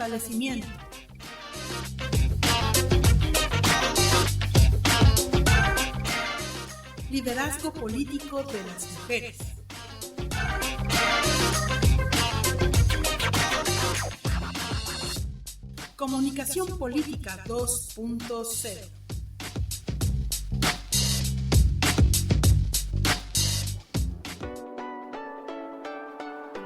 fortalecimiento. Liderazgo político de las mujeres. Comunicación política 2.0.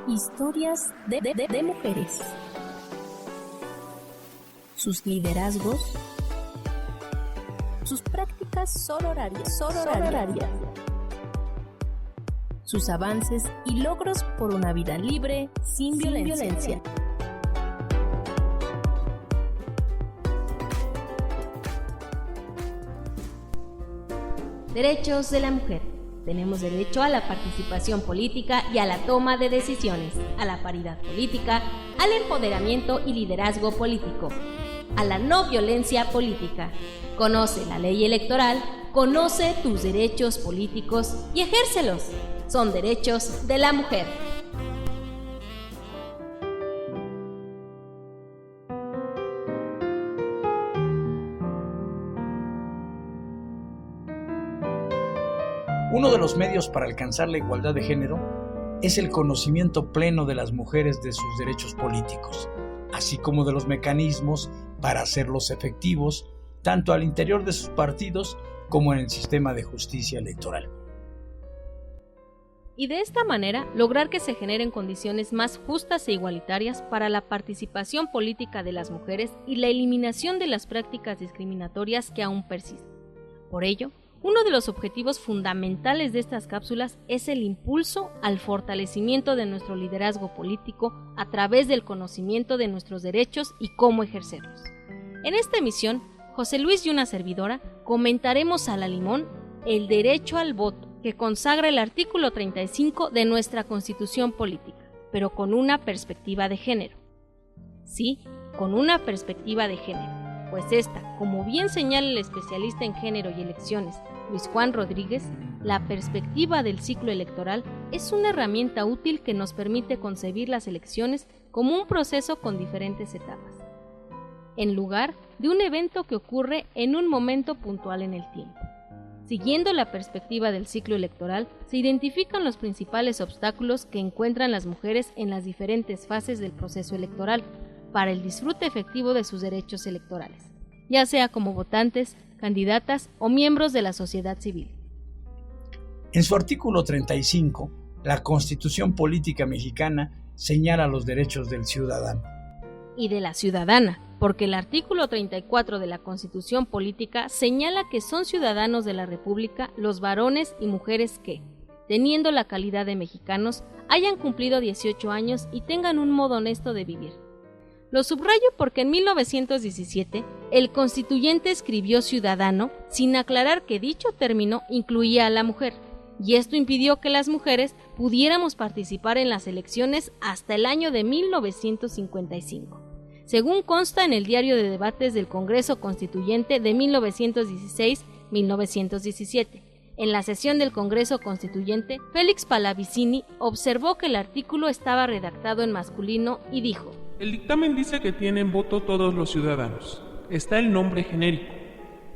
Historias de mujeres. Sus liderazgos, sus prácticas sororarias, sus avances y logros por una vida libre, sin violencia. Derechos de la mujer. Tenemos derecho a la participación política y a la toma de decisiones, a la paridad política, al empoderamiento y liderazgo político, a la no violencia política. Conoce la ley electoral, conoce tus derechos políticos y ejércelos. Son derechos de la mujer. Uno de los medios para alcanzar la igualdad de género es el conocimiento pleno de las mujeres de sus derechos políticos, así como de los mecanismos para hacerlos efectivos, tanto al interior de sus partidos como en el sistema de justicia electoral. Y de esta manera lograr que se generen condiciones más justas e igualitarias para la participación política de las mujeres y la eliminación de las prácticas discriminatorias que aún persisten. Por ello, uno de los objetivos fundamentales de estas cápsulas es el impulso al fortalecimiento de nuestro liderazgo político a través del conocimiento de nuestros derechos y cómo ejercerlos. En esta emisión, José Luis y una servidora comentaremos a la limón el derecho al voto que consagra el artículo 35 de nuestra Constitución Política, pero con una perspectiva de género. Sí, con una perspectiva de género. Pues esta, como bien señala el especialista en género y elecciones, Luis Juan Rodríguez, la perspectiva del ciclo electoral es una herramienta útil que nos permite concebir las elecciones como un proceso con diferentes etapas, en lugar de un evento que ocurre en un momento puntual en el tiempo. Siguiendo la perspectiva del ciclo electoral, se identifican los principales obstáculos que encuentran las mujeres en las diferentes fases del proceso electoral, para el disfrute efectivo de sus derechos electorales, ya sea como votantes, candidatas o miembros de la sociedad civil. En su artículo 35, la Constitución Política Mexicana señala los derechos del ciudadano. Y de la ciudadana, porque el artículo 34 de la Constitución Política señala que son ciudadanos de la República los varones y mujeres que, teniendo la calidad de mexicanos, hayan cumplido 18 años y tengan un modo honesto de vivir. Lo subrayo porque en 1917 el constituyente escribió ciudadano sin aclarar que dicho término incluía a la mujer, y esto impidió que las mujeres pudiéramos participar en las elecciones hasta el año de 1955, según consta en el Diario de Debates del Congreso Constituyente de 1916-1917. En la sesión del Congreso Constituyente, Félix Pallavicini observó que el artículo estaba redactado en masculino y dijo: el dictamen dice que tienen voto todos los ciudadanos. Está el nombre genérico.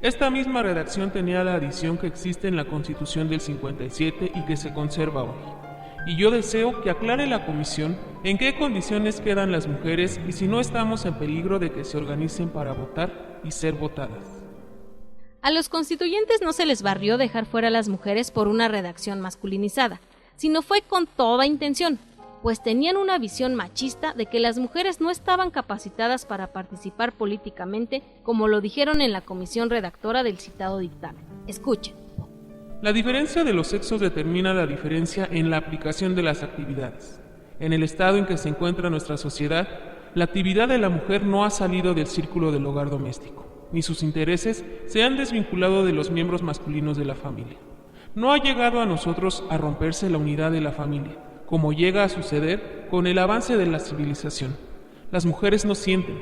Esta misma redacción tenía la adición que existe en la Constitución del 57 y que se conserva hoy. Y yo deseo que aclare la comisión en qué condiciones quedan las mujeres y si no estamos en peligro de que se organicen para votar y ser votadas. A los constituyentes no se les barrió dejar fuera a las mujeres por una redacción masculinizada, sino fue con toda intención, pues tenían una visión machista de que las mujeres no estaban capacitadas para participar políticamente, como lo dijeron en la comisión redactora del citado dictamen. Escuchen. La diferencia de los sexos determina la diferencia en la aplicación de las actividades. En el estado en que se encuentra nuestra sociedad, la actividad de la mujer no ha salido del círculo del hogar doméstico, ni sus intereses se han desvinculado de los miembros masculinos de la familia. No ha llegado a nosotros a romperse la unidad de la familia, como llega a suceder con el avance de la civilización. Las mujeres no sienten,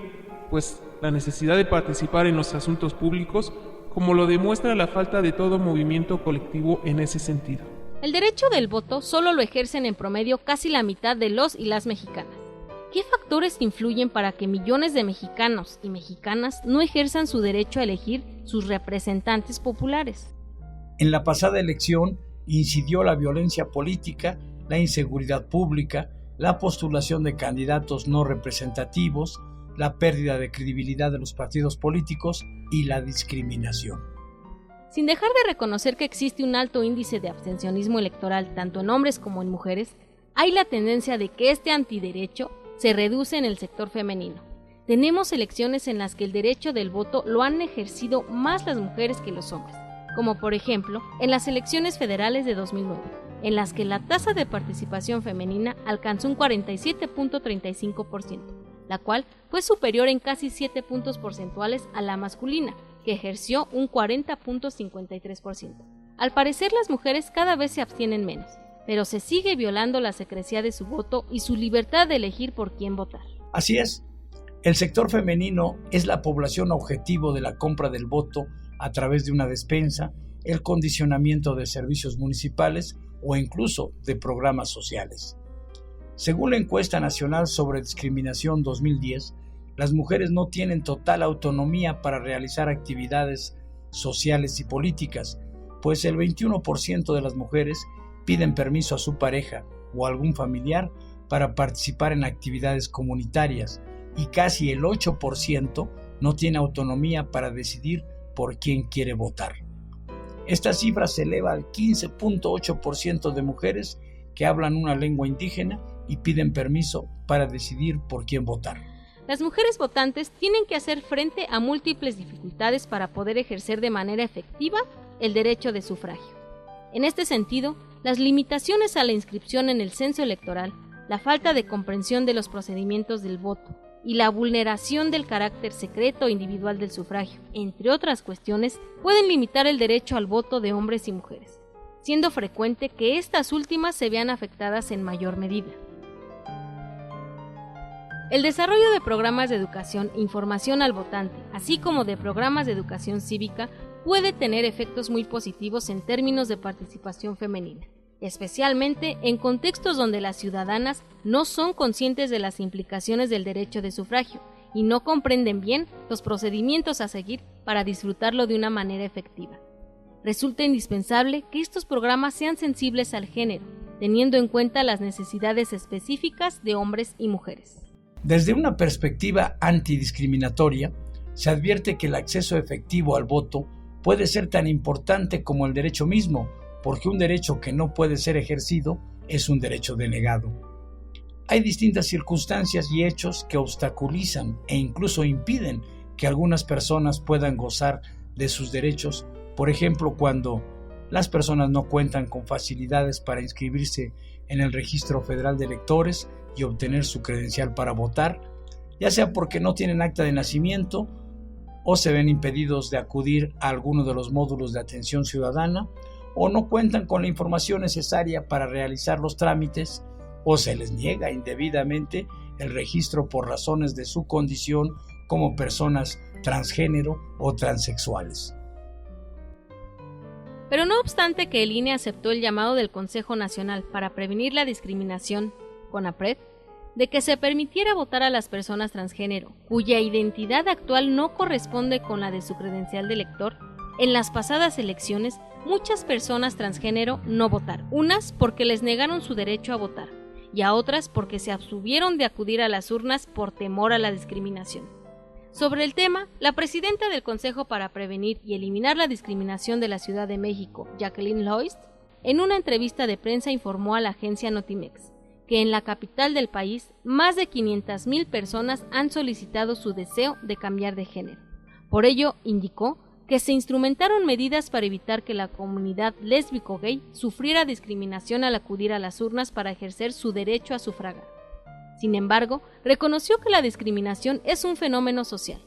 pues, la necesidad de participar en los asuntos públicos, como lo demuestra la falta de todo movimiento colectivo en ese sentido. El derecho del voto solo lo ejercen en promedio casi la mitad de los y las mexicanas. ¿Qué factores influyen para que millones de mexicanos y mexicanas no ejerzan su derecho a elegir sus representantes populares? En la pasada elección incidió la violencia política, la inseguridad pública, la postulación de candidatos no representativos, la pérdida de credibilidad de los partidos políticos y la discriminación. Sin dejar de reconocer que existe un alto índice de abstencionismo electoral tanto en hombres como en mujeres, hay la tendencia de que este antiderecho se reduce en el sector femenino. Tenemos elecciones en las que el derecho del voto lo han ejercido más las mujeres que los hombres, como por ejemplo en las elecciones federales de 2009, en las que la tasa de participación femenina alcanzó un 47.35%, la cual fue superior en casi 7 puntos porcentuales a la masculina, que ejerció un 40.53%. Al parecer las mujeres cada vez se abstienen menos, pero se sigue violando la secrecía de su voto y su libertad de elegir por quién votar. Así es, el sector femenino es la población objetivo de la compra del voto a través de una despensa, el condicionamiento de servicios municipales o incluso de programas sociales. Según la encuesta nacional sobre discriminación 2010, las mujeres no tienen total autonomía para realizar actividades sociales y políticas, pues el 21% de las mujeres piden permiso a su pareja o a algún familiar para participar en actividades comunitarias y casi el 8% no tiene autonomía para decidir por quién quiere votar. Esta cifra se eleva al 15.8% de mujeres que hablan una lengua indígena y piden permiso para decidir por quién votar. Las mujeres votantes tienen que hacer frente a múltiples dificultades para poder ejercer de manera efectiva el derecho de sufragio. En este sentido, las limitaciones a la inscripción en el censo electoral, la falta de comprensión de los procedimientos del voto y la vulneración del carácter secreto e individual del sufragio, entre otras cuestiones, pueden limitar el derecho al voto de hombres y mujeres, siendo frecuente que estas últimas se vean afectadas en mayor medida. El desarrollo de programas de educación e información al votante, así como de programas de educación cívica, puede tener efectos muy positivos en términos de participación femenina, especialmente en contextos donde las ciudadanas no son conscientes de las implicaciones del derecho de sufragio y no comprenden bien los procedimientos a seguir para disfrutarlo de una manera efectiva. Resulta indispensable que estos programas sean sensibles al género, teniendo en cuenta las necesidades específicas de hombres y mujeres. Desde una perspectiva antidiscriminatoria, se advierte que el acceso efectivo al voto puede ser tan importante como el derecho mismo, porque un derecho que no puede ser ejercido es un derecho denegado. Hay distintas circunstancias y hechos que obstaculizan e incluso impiden que algunas personas puedan gozar de sus derechos, por ejemplo, cuando las personas no cuentan con facilidades para inscribirse en el Registro Federal de Electores y obtener su credencial para votar, ya sea porque no tienen acta de nacimiento o se ven impedidos de acudir a alguno de los módulos de atención ciudadana, o no cuentan con la información necesaria para realizar los trámites, o se les niega indebidamente el registro por razones de su condición como personas transgénero o transexuales. Pero no obstante que el INE aceptó el llamado del Consejo Nacional para Prevenir la Discriminación, CONAPRED, de que se permitiera votar a las personas transgénero, cuya identidad actual no corresponde con la de su credencial de elector, en las pasadas elecciones muchas personas transgénero no votaron, unas porque les negaron su derecho a votar y a otras porque se abstuvieron de acudir a las urnas por temor a la discriminación. Sobre el tema, la presidenta del Consejo para Prevenir y Eliminar la Discriminación de la Ciudad de México, Jacqueline Loist, en una entrevista de prensa informó a la agencia Notimex que en la capital del país más de 500,000 personas han solicitado su deseo de cambiar de género. Por ello, indicó que se instrumentaron medidas para evitar que la comunidad lésbico-gay sufriera discriminación al acudir a las urnas para ejercer su derecho a sufragar. Sin embargo, reconoció que la discriminación es un fenómeno social,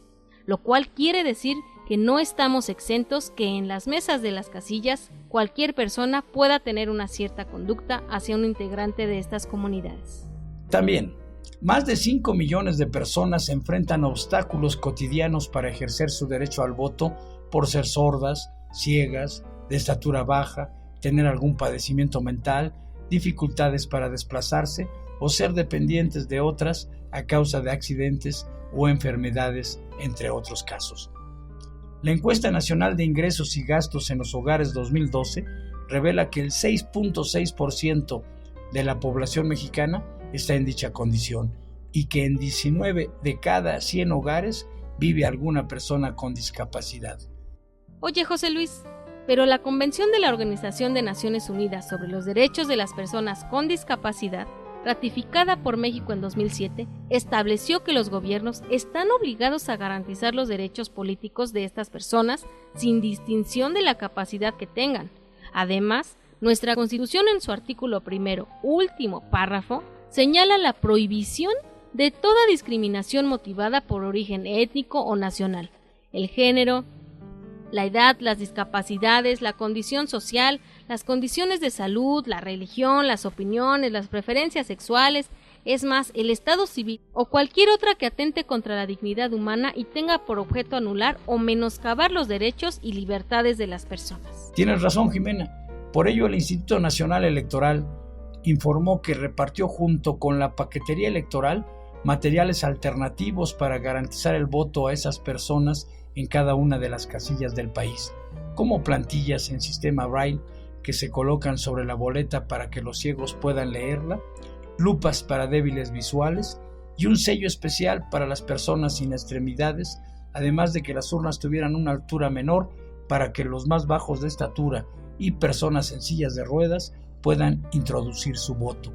lo cual quiere decir que no estamos exentos que en las mesas de las casillas cualquier persona pueda tener una cierta conducta hacia un integrante de estas comunidades. También, más de 5 millones de personas enfrentan obstáculos cotidianos para ejercer su derecho al voto por ser sordas, ciegas, de estatura baja, tener algún padecimiento mental, dificultades para desplazarse o ser dependientes de otras a causa de accidentes o enfermedades, entre otros casos. La Encuesta Nacional de Ingresos y Gastos en los Hogares 2012 revela que el 6.6% de la población mexicana está en dicha condición y que en 19 de cada 100 hogares vive alguna persona con discapacidad. Oye, José Luis, pero la Convención de la Organización de Naciones Unidas sobre los Derechos de las Personas con Discapacidad, ratificada por México en 2007, estableció que los gobiernos están obligados a garantizar los derechos políticos de estas personas sin distinción de la capacidad que tengan. Además, nuestra Constitución en su artículo primero, último párrafo, señala la prohibición de toda discriminación motivada por origen étnico o nacional, el género, la edad, las discapacidades, la condición social, las condiciones de salud, la religión, las opiniones, las preferencias sexuales, es más, el estado civil o cualquier otra que atente contra la dignidad humana y tenga por objeto anular o menoscabar los derechos y libertades de las personas. Tienes razón, Jimena. Por ello, el Instituto Nacional Electoral informó que repartió junto con la paquetería electoral materiales alternativos para garantizar el voto a esas personas en cada una de las casillas del país, como plantillas en sistema Braille que se colocan sobre la boleta para que los ciegos puedan leerla, lupas para débiles visuales y un sello especial para las personas sin extremidades, además de que las urnas tuvieran una altura menor para que los más bajos de estatura y personas en sillas de ruedas puedan introducir su voto.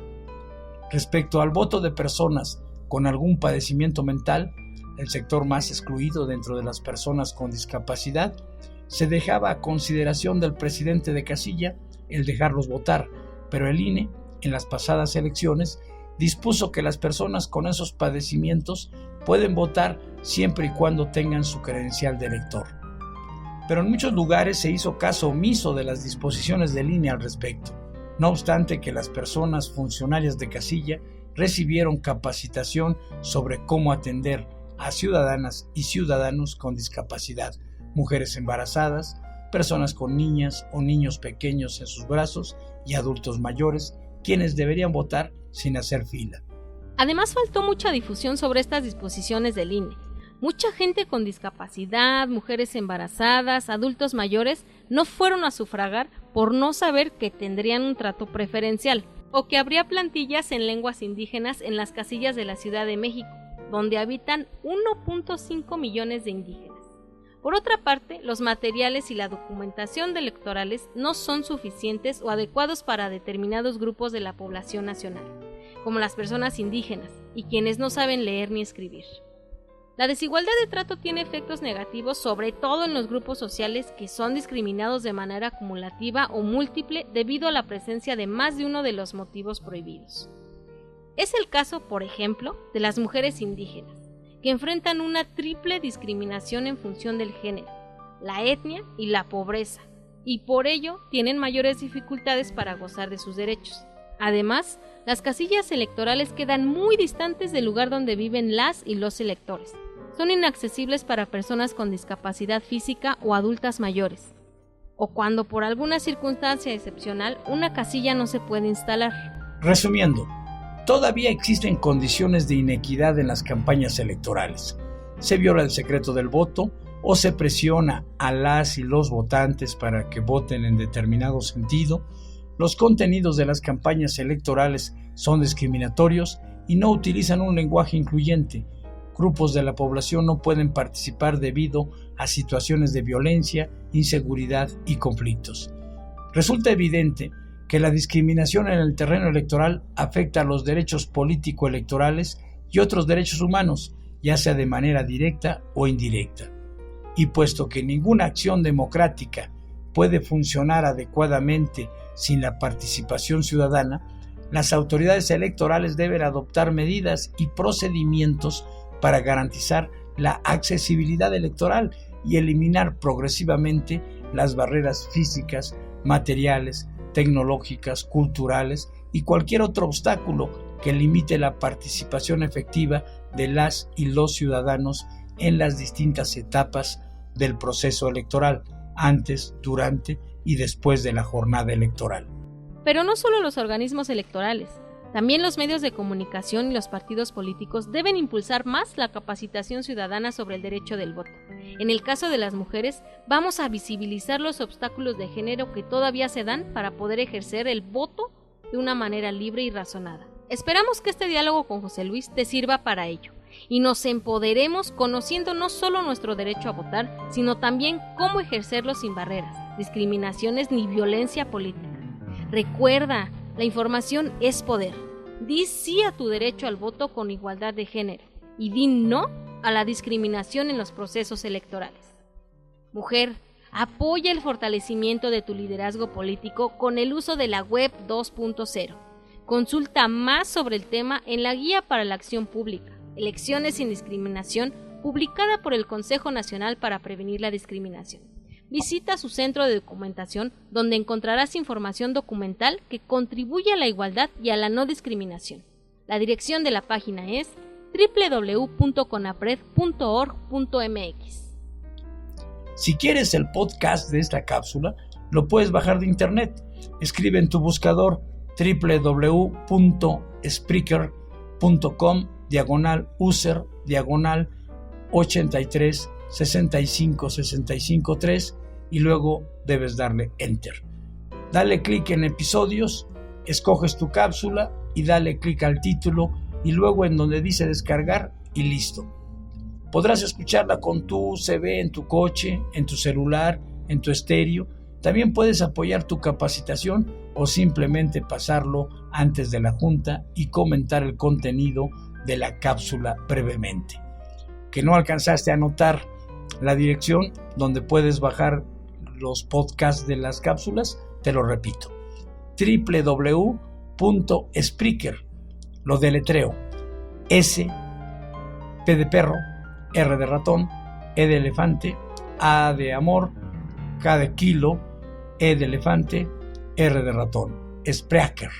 Respecto al voto de personas con algún padecimiento mental, el sector más excluido dentro de las personas con discapacidad, se dejaba a consideración del presidente de casilla el dejarlos votar, pero el INE, en las pasadas elecciones, dispuso que las personas con esos padecimientos pueden votar siempre y cuando tengan su credencial de elector. Pero en muchos lugares se hizo caso omiso de las disposiciones del INE al respecto, no obstante que las personas funcionarias de casilla recibieron capacitación sobre cómo atender a ciudadanas y ciudadanos con discapacidad, mujeres embarazadas, personas con niñas o niños pequeños en sus brazos y adultos mayores, quienes deberían votar sin hacer fila. Además, faltó mucha difusión sobre estas disposiciones del INE. Mucha gente con discapacidad, mujeres embarazadas, adultos mayores, no fueron a sufragar por no saber que tendrían un trato preferencial o que habría plantillas en lenguas indígenas en las casillas de la Ciudad de México, donde habitan 1.5 millones de indígenas. Por otra parte, los materiales y la documentación electorales no son suficientes o adecuados para determinados grupos de la población nacional, como las personas indígenas y quienes no saben leer ni escribir. La desigualdad de trato tiene efectos negativos sobre todo en los grupos sociales que son discriminados de manera acumulativa o múltiple debido a la presencia de más de uno de los motivos prohibidos. Es el caso, por ejemplo, de las mujeres indígenas, que enfrentan una triple discriminación en función del género, la etnia y la pobreza, y por ello tienen mayores dificultades para gozar de sus derechos. Además, las casillas electorales quedan muy distantes del lugar donde viven las y los electores. Son inaccesibles para personas con discapacidad física o adultas mayores, o cuando por alguna circunstancia excepcional una casilla no se puede instalar. Resumiendo, todavía existen condiciones de inequidad en las campañas electorales. Se viola el secreto del voto o se presiona a las y los votantes para que voten en determinado sentido. Los contenidos de las campañas electorales son discriminatorios y no utilizan un lenguaje incluyente. Grupos de la población no pueden participar debido a situaciones de violencia, inseguridad y conflictos. Resulta evidente que la discriminación en el terreno electoral afecta a los derechos político-electorales y otros derechos humanos, ya sea de manera directa o indirecta. Y puesto que ninguna acción democrática puede funcionar adecuadamente sin la participación ciudadana, las autoridades electorales deben adoptar medidas y procedimientos para garantizar la accesibilidad electoral y eliminar progresivamente las barreras físicas, materiales, tecnológicas, culturales y cualquier otro obstáculo que limite la participación efectiva de las y los ciudadanos en las distintas etapas del proceso electoral, antes, durante y después de la jornada electoral. Pero no solo los organismos electorales, También los medios de comunicación y los partidos políticos deben impulsar más la capacitación ciudadana sobre el derecho del voto. En el caso de las mujeres, vamos a visibilizar los obstáculos de género que todavía se dan para poder ejercer el voto de una manera libre y razonada. Esperamos que este diálogo con José Luis te sirva para ello y nos empoderemos conociendo no solo nuestro derecho a votar, sino también cómo ejercerlo sin barreras, discriminaciones ni violencia política. Recuerda, la información es poder. Di sí a tu derecho al voto con igualdad de género y di no a la discriminación en los procesos electorales. Mujer, apoya el fortalecimiento de tu liderazgo político con el uso de la Web 2.0. Consulta más sobre el tema en la Guía para la Acción Pública, Elecciones sin Discriminación, publicada por el Consejo Nacional para Prevenir la Discriminación. Visita su centro de documentación, donde encontrarás información documental que contribuye a la igualdad y a la no discriminación. La dirección de la página es www.conapred.org.mx. Si quieres el podcast de esta cápsula, lo puedes bajar de internet. Escribe en tu buscador www.spreaker.com/user/836565 y luego debes darle Enter. Dale clic en episodios, escoges tu cápsula y dale clic al título y luego en donde dice descargar y listo. Podrás escucharla con tu USB en tu coche, en tu celular, en tu estéreo. También puedes apoyar tu capacitación o simplemente pasarlo antes de la junta y comentar el contenido de la cápsula brevemente. ¿Que no alcanzaste a anotar la dirección donde puedes bajar los podcasts de las cápsulas? Te lo repito, www.spreaker, lo deletreo, S, P de perro, R de ratón, E de elefante, A de amor, K de kilo, E de elefante, R de ratón, Spreaker.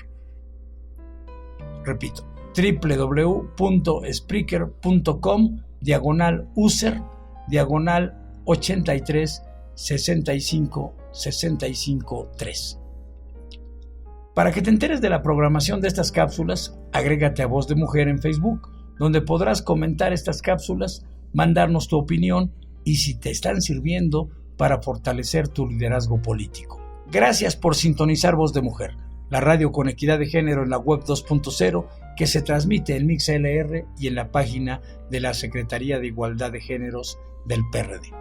Repito, www.spreaker.com/user/83656563. Para que te enteres de la programación de estas cápsulas, agrégate a Voz de Mujer en Facebook, donde podrás comentar estas cápsulas, mandarnos tu opinión y si te están sirviendo para fortalecer tu liderazgo político. Gracias por sintonizar Voz de Mujer, la radio con equidad de género en la Web 2.0 que se transmite en MixLR y en la página de la Secretaría de Igualdad de Géneros del PRD.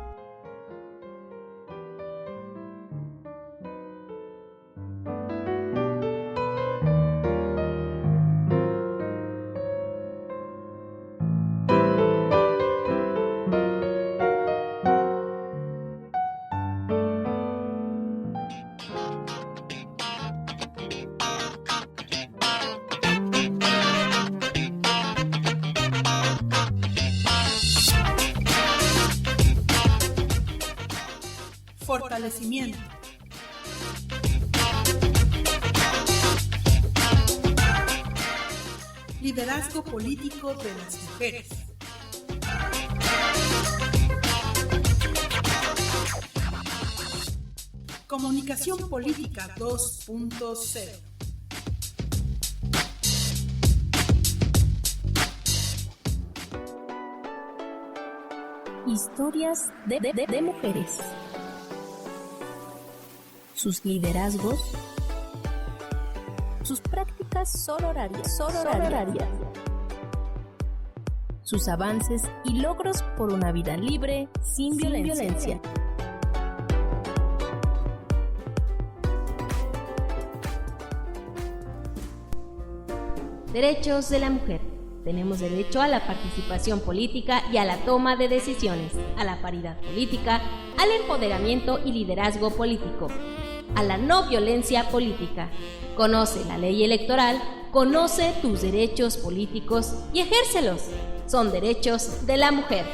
Fortalecimiento. Liderazgo político de las mujeres. Comunicación política 2.0. Historias de mujeres. Sus liderazgos, sus prácticas sororarias, sus avances y logros por una vida libre, sin violencia. Derechos de la mujer. Tenemos derecho a la participación política y a la toma de decisiones, a la paridad política, al empoderamiento y liderazgo político, a la no violencia política. Conoce la ley electoral, conoce tus derechos políticos y ejércelos. Son derechos de la mujer.